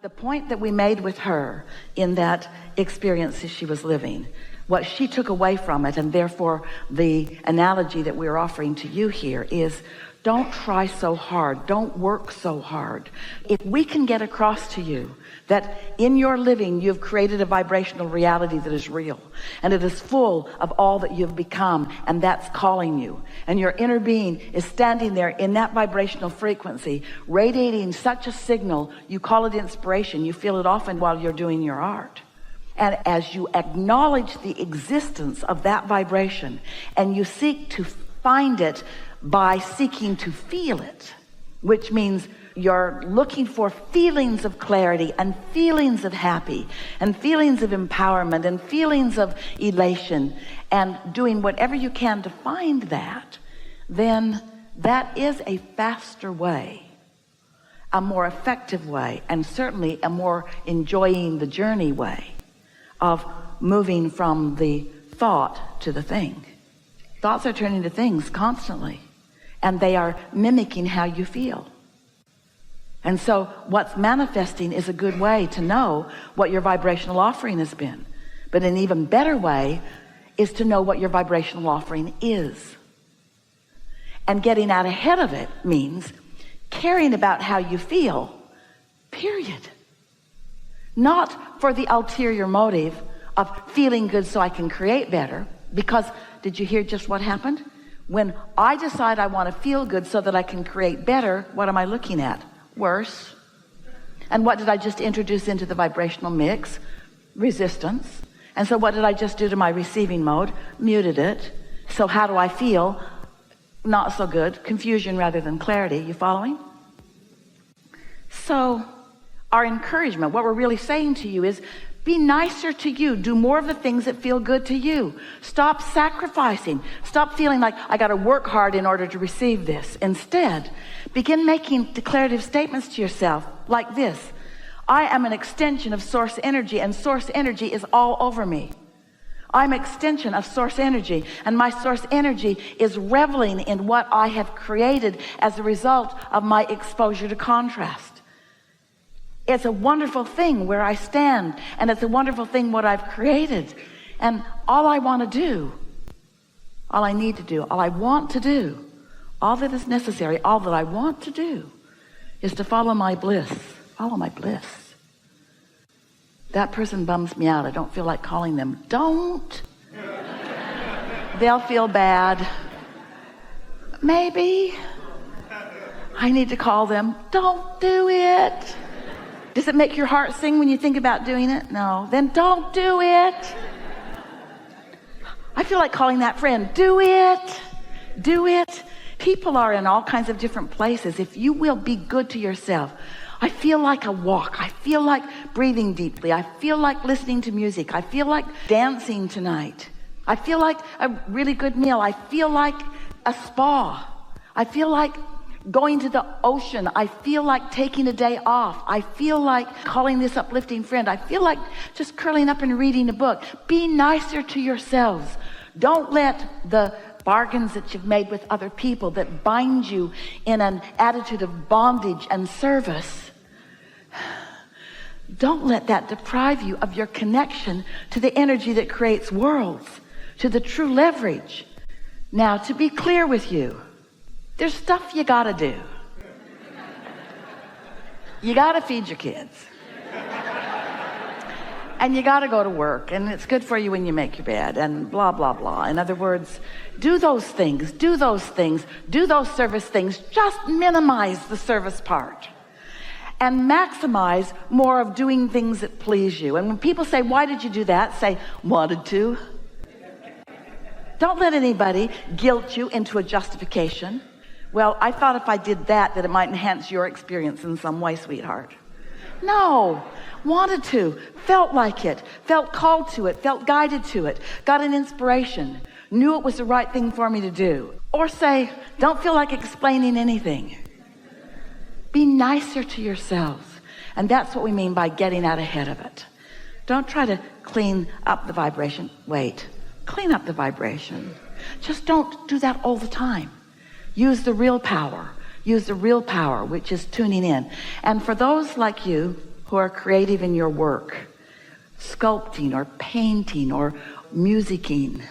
The point that we made with her in that experience that she was living, what she took away from it, and therefore the analogy that we're offering to you here is, don't try so hard. Don't work so hard. If we can get across to you that in your living you've created a vibrational reality that is real, and it is full of all that you've become, and that's calling you, and your inner being is standing there in that vibrational frequency, radiating such a signal, you call it inspiration. You feel it often while you're doing your art. And as you acknowledge the existence of that vibration, and you seek to find it by seeking to feel it, which means you're looking for feelings of clarity and feelings of happy and feelings of empowerment and feelings of elation, and doing whatever you can to find that, then that is a faster way, a more effective way, and certainly a more enjoying the journey way of moving from the thought to the thing. Thoughts are turning to things constantly, and they are mimicking how you feel. And so what's manifesting is a good way to know what your vibrational offering has been. But an even better way is to know what your vibrational offering is. And getting out ahead of it means caring about how you feel, period. Not for the ulterior motive of feeling good so I can create better. Because did you hear just what happened? When I decide I want to feel good so that I can create better, what am I looking at? Worse. And what did I just introduce into the vibrational mix? Resistance. And so what did I just do to my receiving mode? Muted it. So how do I feel? Not so good. Confusion rather than clarity. You following? So our encouragement, what we're really saying to you is, be nicer to you. Do more of the things that feel good to you. Stop sacrificing. Stop feeling like I got to work hard in order to receive this. Instead, begin making declarative statements to yourself like this. I am an extension of source energy, and source energy is all over me. I'm an extension of source energy, and my source energy is reveling in what I have created as a result of my exposure to contrast. It's a wonderful thing where I stand, and it's a wonderful thing what I've created. And all I want to do, all I need to do, all I want to do, all that is necessary, all that I want to do is to follow my bliss. Follow my bliss. That person bums me out. I don't feel like calling them. Don't. They'll feel bad. Maybe. I need to call them. Don't do it. Does it make your heart sing when you think about doing it? No. Then don't do it. I feel like calling that friend. Do it. Do it. People are in all kinds of different places. If you will be good to yourself. I feel like a walk. I feel like breathing deeply. I feel like listening to music. I feel like dancing tonight. I feel like a really good meal. I feel like a spa. I feel like going to the ocean. I feel like taking a day off. I feel like calling this uplifting friend. I feel like just curling up and reading a book. Be nicer to yourselves. Don't let the bargains that you've made with other people that bind you in an attitude of bondage and service, don't let that deprive you of your connection to the energy that creates worlds, to the true leverage. Now, to be clear with you, there's stuff you gotta do. You gotta feed your kids. And you gotta go to work, and it's good for you when you make your bed, and blah, blah, blah. In other words, do those things, do those things, do those service things. Just minimize the service part. And maximize more of doing things that please you. And when people say, why did you do that? Say, wanted to. Don't let anybody guilt you into a justification. Well, I thought if I did that it might enhance your experience in some way, sweetheart. No, wanted to, felt like it, felt called to it, felt guided to it, got an inspiration, knew it was the right thing for me to do. Or say, don't feel like explaining anything. Be nicer to yourselves. And that's what we mean by getting out ahead of it. Don't try to clean up the vibration. Wait, clean up the vibration. Just don't do that all the time. Use the real power. Use the real power, which is tuning in. And for those like you who are creative in your work, sculpting or painting or musicking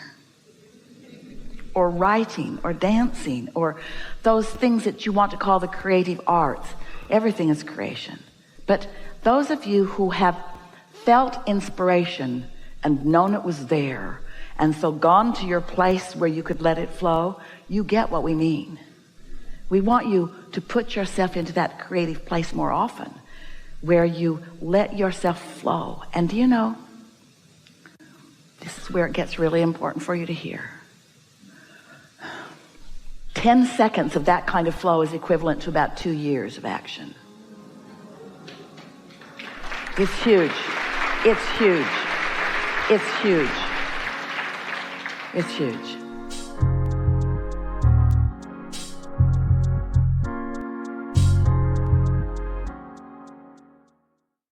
or writing or dancing or those things that you want to call the creative arts. Everything is creation. But those of you who have felt inspiration and known it was there, and so gone to your place where you could let it flow, you get what we mean. We want you to put yourself into that creative place more often, where you let yourself flow. And do you know, this is where it gets really important for you to hear. 10 seconds of that kind of flow is equivalent to about 2 years of action. It's huge. It's huge. It's huge. It's huge.